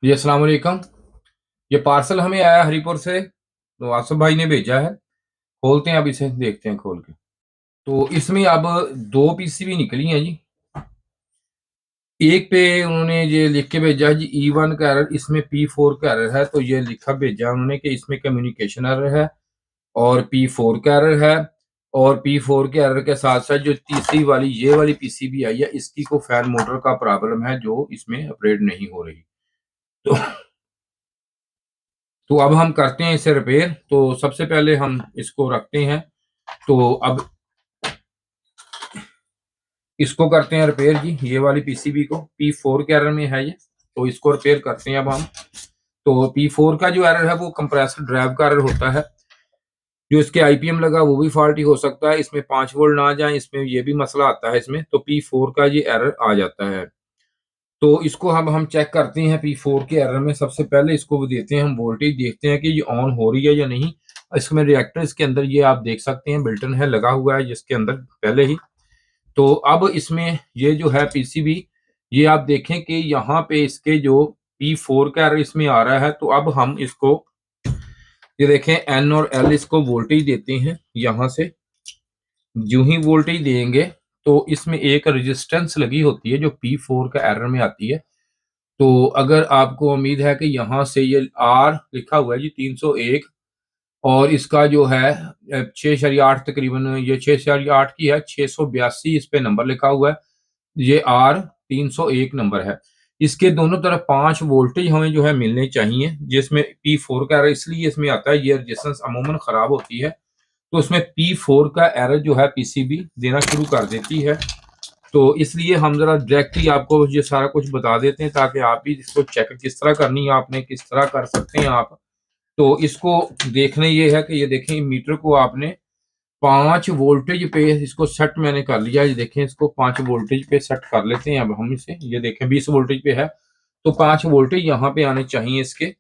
जी अस्सलाम वालेकुम। ये पार्सल हमें आया हरीपुर से, तो आसिफ भाई ने भेजा है। खोलते हैं, अब इसे देखते हैं खोल के। तो इसमें अब दो पीसीबी निकली हैं जी। एक पे उन्होंने ये लिख के भेजा है जी E1 का एरर, इसमें P4 का एरर है। तो ये लिखा भेजा उन्होंने कि इसमें कम्युनिकेशन एरर है और P4 का एरर है। और P4 के एरर के साथ साथ जो तीसरी वाली ये वाली पीसीबी आई है, इसकी को फैन मोटर का प्रॉब्लम है जो इसमें ऑपरेट नहीं हो रही। तो अब हम करते हैं इसे रिपेयर। तो सबसे पहले हम इसको रखते हैं। तो अब इसको करते हैं रिपेयर जी, ये वाली पीसीबी को। P4 के एरर में है ये, तो इसको रिपेयर करते हैं अब हम। तो P4 का जो एरर है वो कंप्रेसर ड्राइव का एरर होता है। जो इसके आईपीएम लगा वो भी फॉल्टी हो सकता है, इसमें 5 वोल्ट ना आ जाए, इसमें ये भी मसला आता है इसमें। तो P4 का ये एरर आ जाता है। तो इसको हम चेक करते हैं P4 के एरर में। सबसे पहले इसको देते हैं हम वोल्टेज, देखते हैं कि ये ऑन हो रही है या नहीं। इसमें रिएक्टर इसके अंदर ये आप देख सकते हैं बिल्टन है, लगा हुआ है जिसके अंदर पहले ही। तो अब इसमें ये जो है पीसीबी, ये आप देखें कि यहाँ पे इसके जो P4 का एरर इसमें आ रहा है। तो अब हम इसको ये देखें N और L, इसको वोल्टेज देते हैं यहाँ से। जो ही वोल्टेज देंगे तो इसमें एक रेजिस्टेंस लगी होती है जो P4 का एरर में आती है। तो अगर आपको उम्मीद है कि यहाँ से ये R लिखा हुआ है जी 301, और इसका जो है 6.8 तकरीबन, ये 6.8 की है, 682 इस पे नंबर लिखा हुआ है। ये R301 नंबर है। इसके दोनों तरफ 5 वोल्टेज हमें जो है मिलने चाहिए, जिसमें P4 का एरर इसलिए इसमें आता है, ये रेजिस्टेंस अमूमन खराब होती है तो उसमें P4 का एरर जो है पीसीबी देना शुरू कर देती है। तो इसलिए हम जरा डायरेक्टली आपको ये सारा कुछ बता देते हैं ताकि आप भी इसको चेक किस तरह करनी है, आपने किस तरह कर सकते हैं आप। तो इसको देखने ये है कि ये देखें मीटर को आपने 5 वोल्टेज पे इसको सेट मैंने कर लिया। ये देखें इसको 5 वोल्टेज पे सेट कर लेते हैं अब हम इसे। ये देखें 20 वोल्टेज पे है, तो 5 वोल्टेज यहाँ पे आने चाहिए इसके।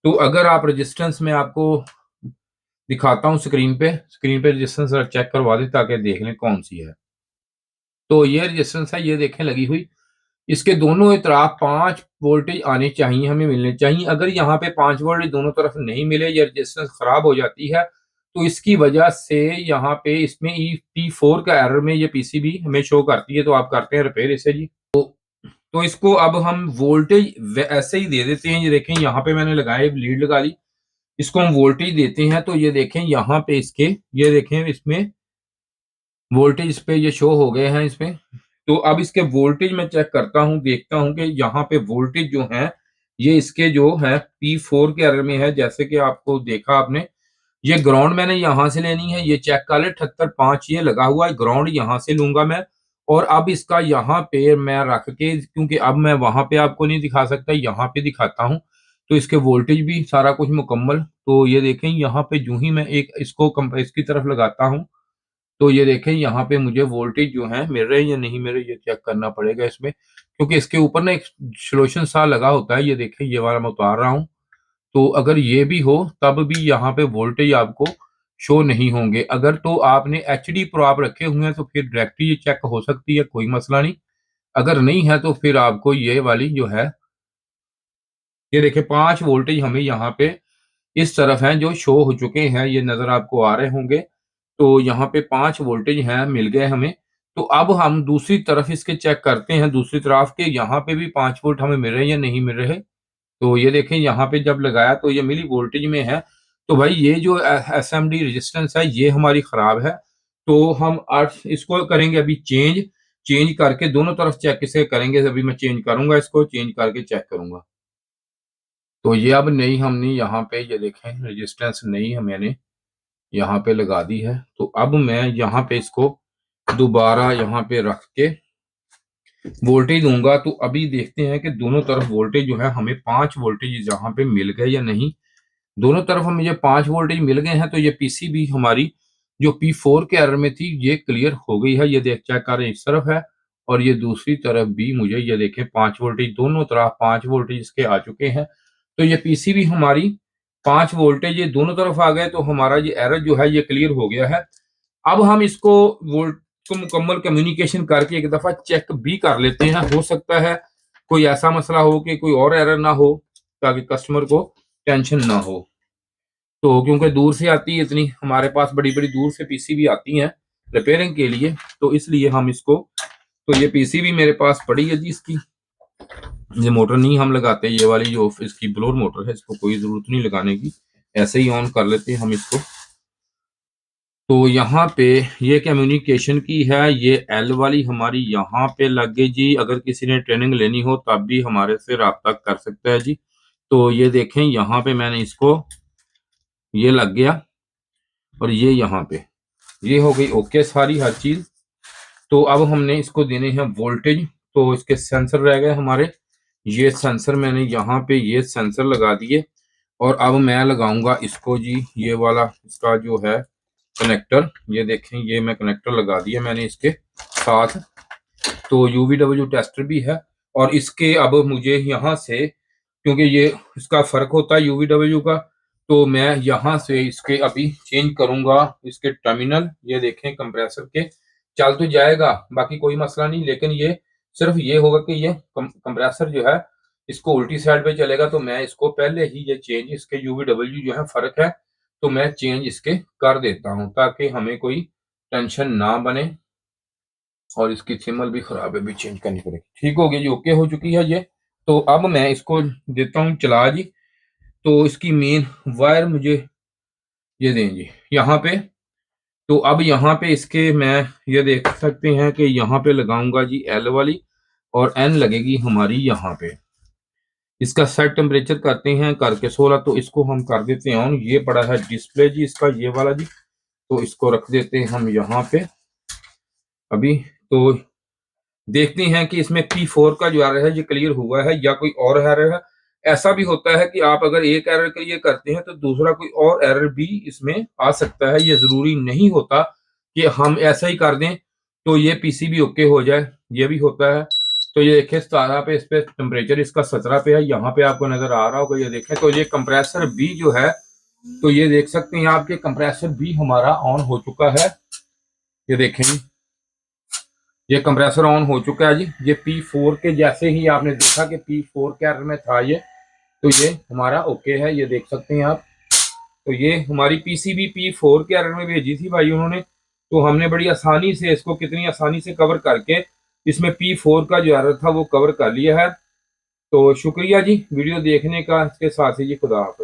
तो अगर आप रेजिस्टेंस में आपको दिखाता हूँ स्क्रीन पे रेजिस्टेंस चेक करवा दें ताकि देख लें कौन सी है। तो ये रेजिस्टेंस है, ये देखें लगी हुई। इसके दोनों तरफ 5 वोल्टेज आने चाहिए, हमें मिलने चाहिए। अगर यहाँ पे 5 वोल्टेज दोनों तरफ नहीं मिले, ये रेजिस्टेंस खराब हो जाती है। तो इसकी वजह से यहाँ पे इसमें P4 का एरर में ये पीसीबी हमें शो करती है। तो आप करते हैं रिपेयर इसे जी। तो इसको अब हम वोल्टेज ऐसे ही दे देते हैं। ये देखें यहाँ पे मैंने लगाया, लीड लगा ली, इसको हम वोल्टेज देते हैं। तो ये देखें यहाँ पे इसके, ये देखें इसमें वोल्टेज इस पे ये शो हो गए हैं इसमें। तो अब इसके वोल्टेज मैं चेक करता हूँ, देखता हूँ कि यहाँ पे वोल्टेज जो है ये इसके जो है P4 के एरर में है। जैसे कि आपको देखा आपने, ये ग्राउंड मैंने यहाँ से लेनी है, ये चेक कर ले 78.5 ये लगा हुआ है, ग्राउंड यहाँ से लूंगा मैं। और अब इसका यहाँ पे मैं रख के, क्योंकि अब मैं वहां पे आपको नहीं दिखा सकता, यहाँ पे दिखाता हूँ। तो इसके वोल्टेज भी सारा कुछ मुकम्मल। तो ये देखें यहाँ पे जो ही मैं एक इसको इसकी तरफ लगाता हूँ, तो ये देखें यहाँ पे मुझे वोल्टेज जो है मिल रहे हैं या नहीं मिल रहे, ये चेक करना पड़ेगा इसमें, क्योंकि इसके ऊपर ना एक सोल्यूशन सा लगा होता है। ये देखें ये वाला मैं उतार रहा हूँ। तो अगर ये भी हो तब भी यहाँ पे वोल्टेज आपको शो नहीं होंगे। अगर तो आपने एचडी प्रो आप रखे हुए हैं तो फिर डायरेक्टली ये चेक हो सकती है, कोई मसला नहीं। अगर नहीं है तो फिर आपको ये वाली जो है, ये देखें 5 वोल्टेज हमें यहाँ पे इस तरफ हैं जो शो हो चुके हैं, ये नजर आपको आ रहे होंगे। तो यहाँ पे 5 वोल्टेज हैं, मिल गए हमें। तो अब हम दूसरी तरफ इसके चेक करते हैं, दूसरी तरफ के यहाँ पे भी 5 वोल्ट हमें मिल रहे हैं या नहीं मिल रहे। तो ये देखें यहाँ पे जब लगाया तो ये मिली वोल्टेज में है। तो भाई ये जो एसएमडी रेजिस्टेंस है ये हमारी खराब है। तो हम इसको करेंगे अभी चेंज करके दोनों तरफ चेक इसे करेंगे। अभी मैं चेंज करूंगा, इसको चेंज करके चेक करूंगा। तो ये अब नई हमने यहाँ पे ये देखें रेजिस्टेंस नई मैंने यहाँ पे लगा दी है। तो अब मैं यहाँ पे इसको दोबारा यहाँ पे रख के वोल्टेज दूंगा। तो अभी देखते हैं कि दोनों तरफ वोल्टेज जो है हमें 5 वोल्टेज यहाँ पे मिल गए या नहीं। दोनों तरफ हमें ये 5 वोल्टेज मिल गए हैं। तो ये पीसीबी हमारी जो P4 के एरर में थी ये क्लियर हो गई है। ये देख चेक कर रहे हैं, इस तरफ है और ये दूसरी तरफ भी मुझे ये देखें 5 वोल्टेज, दोनों तरफ 5 वोल्टेज इसके आ चुके हैं। तो ये पीसीबी हमारी 5 वोल्टेज ये दोनों तरफ आ गए। तो हमारा ये एरर जो है ये क्लियर हो गया है। अब हम इसको वोल्ट को मुकम्मल कम्युनिकेशन करके एक दफा चेक भी कर लेते हैं। हो सकता है कोई ऐसा मसला हो कि कोई और एरर ना हो। ताकि कस्टमर को टेंशन ना हो। तो क्योंकि दूर से आती है, इतनी हमारे पास बड़ी बड़ी दूर से पीसीबी आती हैं रिपेयरिंग के लिए, तो इसलिए हम इसको, तो ये पीसीबी मेरे पास पड़ी है जी इसकी। ये मोटर नहीं हम लगाते, ये वाली जो इसकी ब्लोअर मोटर है इसको कोई जरूरत नहीं लगाने की, ऐसे ही ऑन कर लेते हैं हम इसको। तो यहाँ पे ये कम्युनिकेशन की है, ये एल वाली हमारी यहाँ पे लग गई जी। अगर किसी ने ट्रेनिंग लेनी हो तब भी हमारे से रब्ता कर सकता है जी। तो ये देखें यहाँ पे मैंने इसको, ये लग गया और ये यहाँ पे ये हो गई ओके सारी हर चीज। तो अब हमने इसको देने हैं वोल्टेज। तो इसके सेंसर रह गए हमारे, ये सेंसर मैंने यहाँ पे ये सेंसर लगा दिए और अब मैं लगाऊंगा इसको जी, ये वाला इसका जो है कनेक्टर, ये देखें ये मैं कनेक्टर लगा दिया मैंने इसके साथ। तो यूवीडब्ल्यू टेस्टर भी है और इसके अब मुझे यहाँ से, क्योंकि ये इसका फर्क होता है यूवीडब्ल्यू का, तो मैं यहाँ से इसके अभी चेंज करूंगा इसके टर्मिनल। ये देखें कंप्रेसर के चल तो जाएगा, बाकी कोई मसला नहीं, लेकिन ये सिर्फ ये होगा कि ये कंप्रेसर जो है इसको उल्टी साइड पे चलेगा। तो मैं इसको पहले ही ये चेंज इसके यूवीडब्ल्यू जो है फर्क है तो मैं चेंज इसके कर देता हूं ताकि हमें कोई टेंशन ना बने। और इसकी सिमल भी खराब है, भी चेंज करनी पड़ेगी। ठीक हो गया जी, ओके हो चुकी है ये। तो अब मैं इसको देता हूँ चला जी। तो इसकी मेन वायर मुझे ये दें जी यहाँ पे। तो अब यहाँ पे इसके मैं ये देख सकते हैं कि यहाँ पे लगाऊंगा जी एल वाली और एन लगेगी हमारी यहाँ पे। इसका सेट टेम्परेचर करते हैं करके 16, तो इसको हम कर देते हैं ऑन। ये पड़ा है डिस्प्ले जी इसका, ये वाला जी, तो इसको रख देते हैं हम यहाँ पे अभी। तो देखते हैं कि इसमें P4 का जो एरर है ये क्लियर हुआ है या कोई और एरर है। ऐसा भी होता है कि आप अगर एक एरर क्लियर करते हैं तो दूसरा कोई और एरर भी इसमें आ सकता है। ये जरूरी नहीं होता कि हम ऐसा ही कर दें तो ये पीसीबी ओके हो जाए, ये भी होता है। तो ये देखिए 17 पे, इस पे टेम्परेचर इसका 17 पे है, यहाँ पे आपको नजर आ रहा होगा। ये देखें तो ये कंप्रेसर बी जो है, तो ये देख सकते हैं आपके कंप्रेसर बी हमारा ऑन हो चुका है। ये देखें ये कंप्रेसर ऑन हो चुका है जी। ये P4 के जैसे ही आपने देखा कि P4 के एरर में था ये, तो ये हमारा ओके है, ये देख सकते हैं आप। तो ये हमारी पीसीबी P4 के एरर में भेजी थी भाई उन्होंने, तो हमने बड़ी आसानी से इसको, कितनी आसानी से कवर करके इसमें P4 का जो एरर था वो कवर कर लिया है। तो शुक्रिया जी वीडियो देखने का, इसके साथ ही जी खुदा हाफिज़।